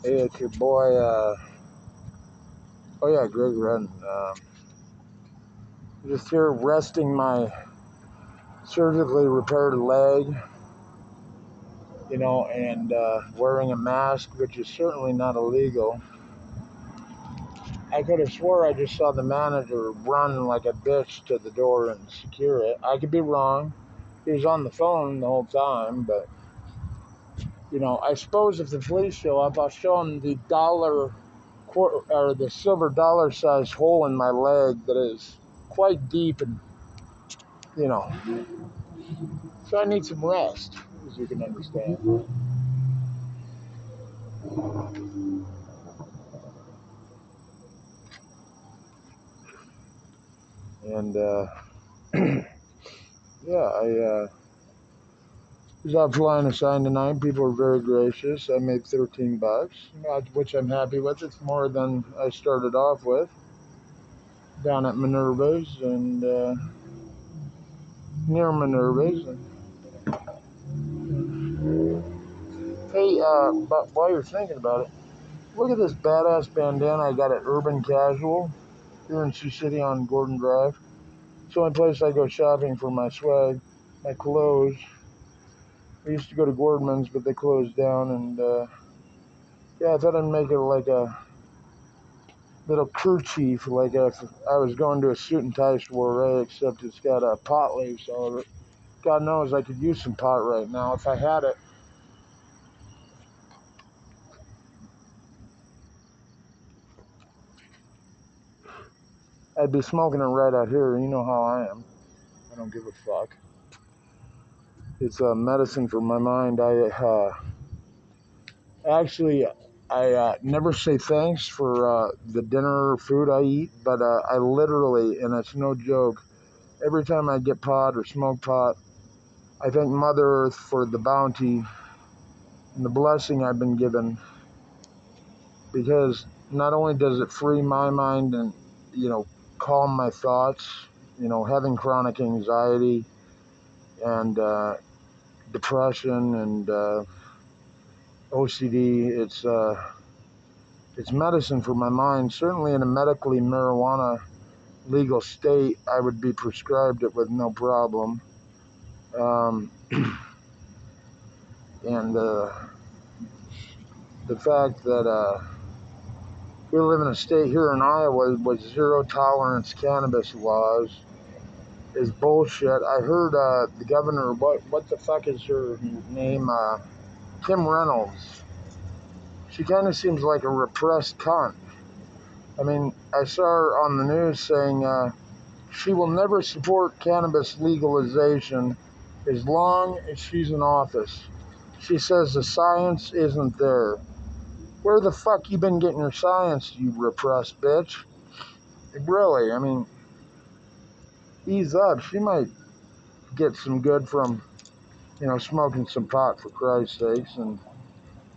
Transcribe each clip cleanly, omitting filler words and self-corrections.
Hey, it's your boy, oh yeah, Greg Redden. Just here resting my surgically repaired leg, and wearing a mask, which is certainly not illegal. I could have swore I just saw the manager run like a bitch to the door and secure it. I could be wrong. He was on the phone the whole time, but, I suppose if the police show up, I'll show them the or the silver dollar size hole in my leg that is quite deep and, you know, so I need some rest, as you can understand. And yeah, I was out flying a sign tonight. People were very gracious. I made $13, which I'm happy with. It's more than I started off with down at Minerva's and near Minerva's. Hey, but while you're thinking about it, look at this badass bandana I got at Urban Casual here in Sioux City on Gordon Drive. It's the only place I go shopping for my swag, my clothes. I used to go to Gordman's, but they closed down, and yeah, I thought I'd make it like a little kerchief, like if I was going to a suit and tie soiree, except it's got pot leaves all over it. God knows I could use some pot right now if I had it. I'd be smoking it right out here. You know how I am. I don't give a fuck. It's medicine for my mind. I never say thanks for the dinner or food I eat, but I literally, and it's no joke, every time I get pot or smoke pot, I thank Mother Earth for the bounty and the blessing I've been given, because not only does it free my mind and, calm my thoughts, having chronic anxiety and depression and OCD, it's medicine for my mind. Certainly in a medically marijuana legal state, I would be prescribed it with no problem. Um, and the fact that we live in a state here in Iowa with zero tolerance cannabis laws is bullshit. I heard the governor, what the fuck is her name? Kim Reynolds. She kind of seems like a repressed cunt. I mean, I saw her on the news saying she will never support cannabis legalization as long as she's in office. She says the science isn't there. Where the fuck you been getting your science, you repressed bitch? Really, I mean, ease up. She might get some good from, smoking some pot, for Christ's sakes. And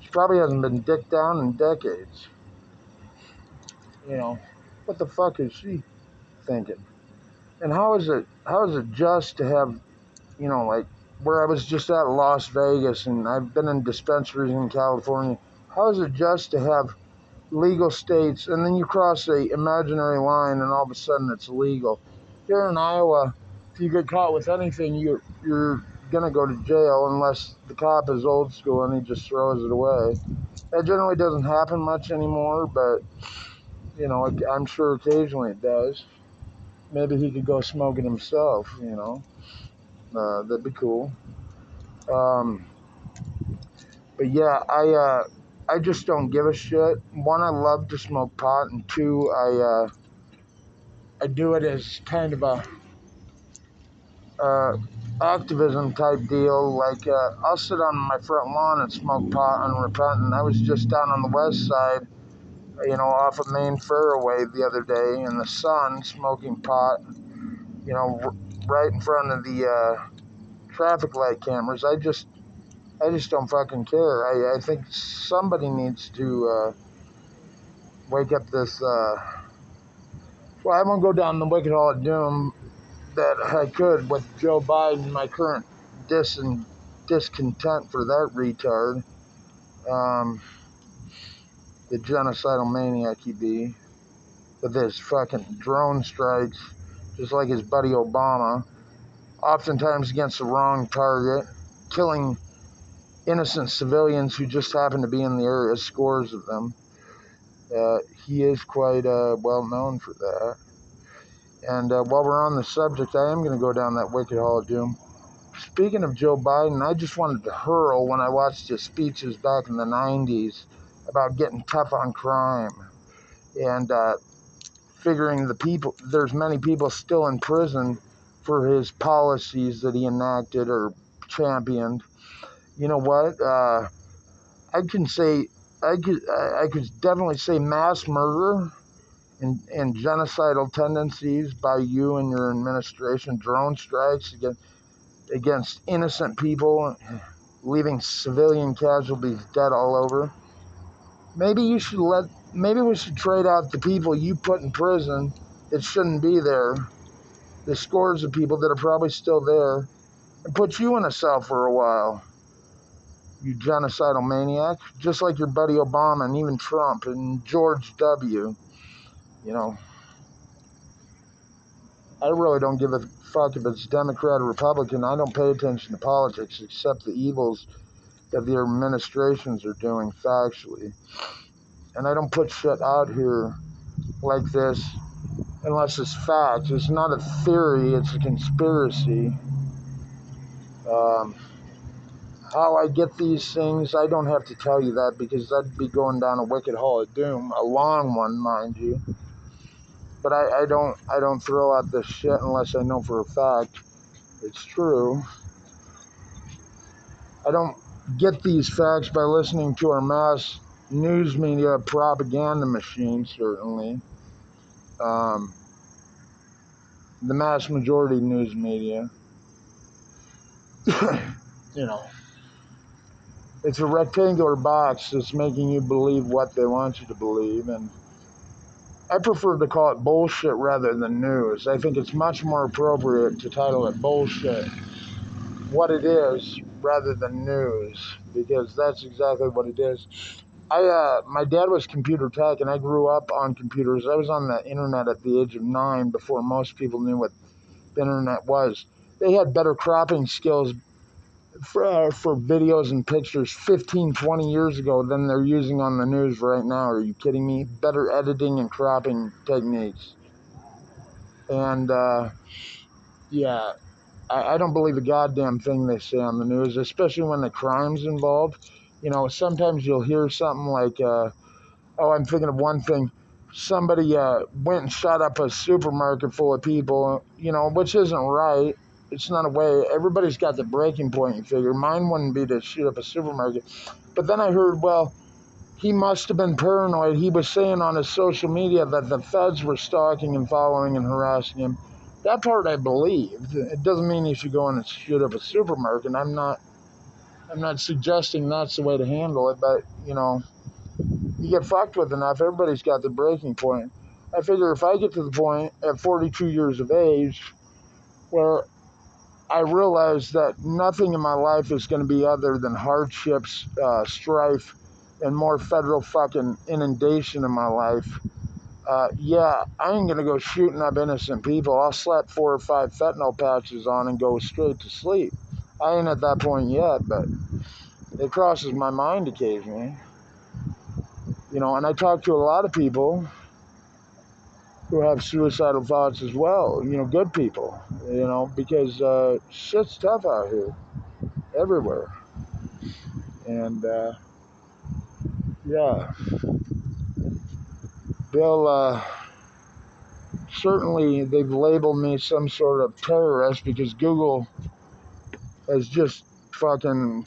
she probably hasn't been dicked down in decades. What the fuck is she thinking? And how is it just to have, like where I was just at Las Vegas, and I've been in dispensaries in California. How is it just to have legal states, and then you cross a imaginary line, and all of a sudden it's illegal? Here in Iowa, if you get caught with anything, you're gonna go to jail unless the cop is old school and he just throws it away. That generally doesn't happen much anymore, but I'm sure occasionally it does. Maybe he could go smoke it himself. That'd be cool. Um, but yeah, I just don't give a shit. One, I love to smoke pot, and two, I do it as kind of a activism type deal. Like I'll sit on my front lawn and smoke pot unrepentant. I was just down on the west side, off of Main Fairway the other day in the sun, smoking pot, right in front of the traffic light cameras. I just don't fucking care. I think somebody needs to wake up this. Well, I won't go down the wicked hall of doom that I could with Joe Biden, my current discontent for that retard. Um, the genocidal maniac he be, with his fucking drone strikes, just like his buddy Obama, oftentimes against the wrong target, killing innocent civilians who just happen to be in the area, scores of them. He is quite well known for that. And while we're on the subject, I am going to go down that wicked hall of doom. Speaking of Joe Biden, I just wanted to hurl when I watched his speeches back in the 90s about getting tough on crime and figuring there's many people still in prison for his policies that he enacted or championed. You know what? I can say, I could definitely say mass murder and genocidal tendencies by you and your administration, drone strikes against innocent people, leaving civilian casualties dead all over. Maybe we should trade out the people you put in prison that shouldn't be there, the scores of people that are probably still there, and put you in a cell for a while, you genocidal maniac, just like your buddy Obama and even Trump and George W. You know, I really don't give a fuck if it's Democrat or Republican. I don't pay attention to politics except the evils that the administrations are doing factually. And I don't put shit out here like this unless it's fact. It's not a theory, it's a conspiracy. How I get these things, I don't have to tell you that because that'd be going down a wicked hall of doom, a long one, mind you. But I don't throw out this shit unless I know for a fact it's true. I don't get these facts by listening to our mass news media propaganda machine, certainly. The mass majority news media. You know, it's a rectangular box that's making you believe what they want you to believe, and I prefer to call it bullshit rather than news. I think it's much more appropriate to title it bullshit, what it is, rather than news, because that's exactly what it is. My dad was computer tech, and I grew up on computers. I was on the internet at the age of 9 before most people knew what the internet was. They had better cropping skills for videos and pictures 15, 20 years ago than they're using on the news right now. Are you kidding me? Better editing and cropping techniques. And, yeah, I don't believe a goddamn thing they say on the news, especially when the crime's involved. You know, sometimes you'll hear something like, I'm thinking of one thing. Somebody went and shot up a supermarket full of people, you know, which isn't right. It's not a way. Everybody's got the breaking point, you figure. Mine wouldn't be to shoot up a supermarket. But then I heard, well, he must have been paranoid. He was saying on his social media that the feds were stalking and following and harassing him. That part I believed. It doesn't mean you should go in and shoot up a supermarket. I'm not suggesting that's the way to handle it, but, you know, you get fucked with enough, everybody's got the breaking point. I figure if I get to the point at 42 years of age where I realize that nothing in my life is going to be other than hardships, strife, and more federal fucking inundation in my life, yeah, I ain't going to go shooting up innocent people. I'll slap 4 or 5 fentanyl patches on and go straight to sleep. I ain't at that point yet, but it crosses my mind occasionally. You know, and I talk to a lot of people who have suicidal thoughts as well, you know, good people, you know, because shit's tough out here, everywhere. And, yeah, Bill, certainly they've labeled me some sort of terrorist because Google has just fucking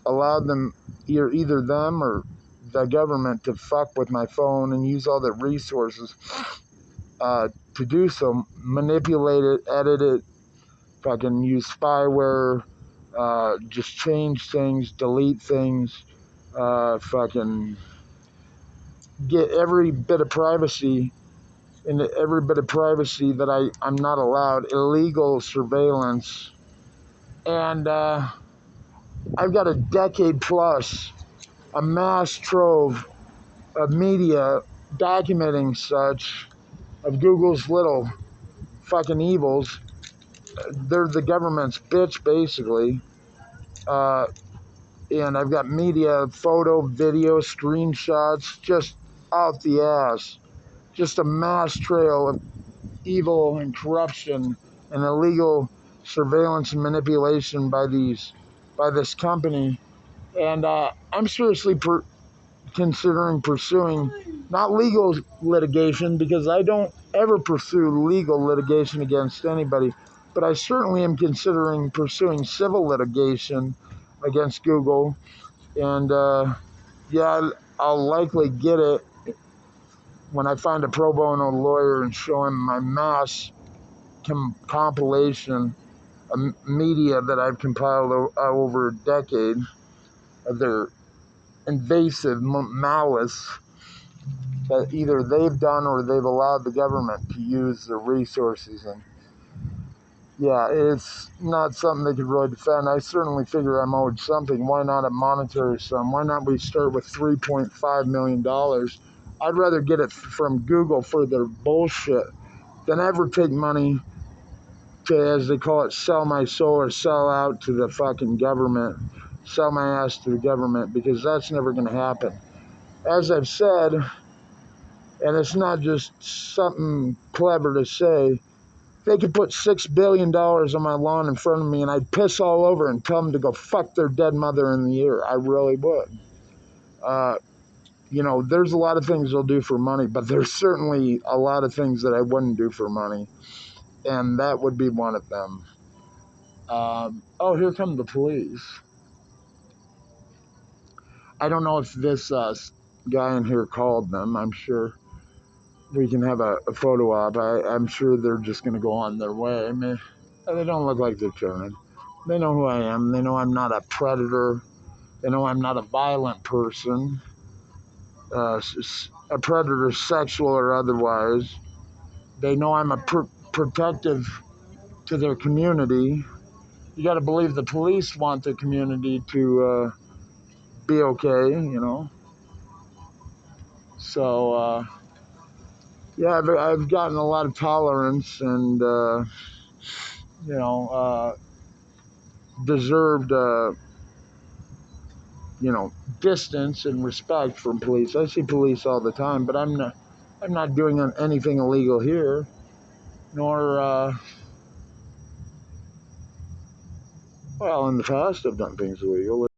allowed them, either them or the government, to fuck with my phone and use all the resources to do so, manipulate it, edit it, fucking use spyware, just change things, delete things, fucking get every bit of privacy into every bit of privacy that I'm not allowed, illegal surveillance. And I've got a decade plus, a mass trove of media documenting such of Google's little fucking evils. They're the government's bitch, basically. Uh, and I've got media, photo, video, screenshots, just out the ass. Just a mass trail of evil and corruption and illegal surveillance and manipulation by this company. And I'm seriously considering pursuing not legal litigation, because I don't ever pursue legal litigation against anybody, but I certainly am considering pursuing civil litigation against Google. And yeah, I'll likely get it when I find a pro bono lawyer and show him my mass compilation of media that I've compiled over a decade of their invasive malice that either they've done or they've allowed the government to use their resources. And yeah, it's not something they could really defend. I certainly figure I'm owed something. Why not a monetary sum? Why not we start with $3.5 million? I'd rather get it from Google for their bullshit than ever take money to, as they call it, sell my soul or sell out to the fucking government, sell my ass to the government, because that's never going to happen. As I've said, and it's not just something clever to say, they could put $6 billion on my lawn in front of me and I'd piss all over and tell them to go fuck their dead mother in the ear. I really would. There's a lot of things they'll do for money, but there's certainly a lot of things that I wouldn't do for money. And that would be one of them. Oh, here come the police. I don't know if this guy in here called them. I'm sure we can have a photo op. I'm sure they're just going to go on their way. I mean, they don't look like they're turning. They know who I am. They know I'm not a predator. They know I'm not a violent person, a predator, sexual or otherwise. They know I'm a protective to their community. You got to believe the police want the community to be okay. So, yeah, I've gotten a lot of tolerance and, deserved, distance and respect from police. I see police all the time, but I'm not doing anything illegal here, nor, well, in the past I've done things illegal.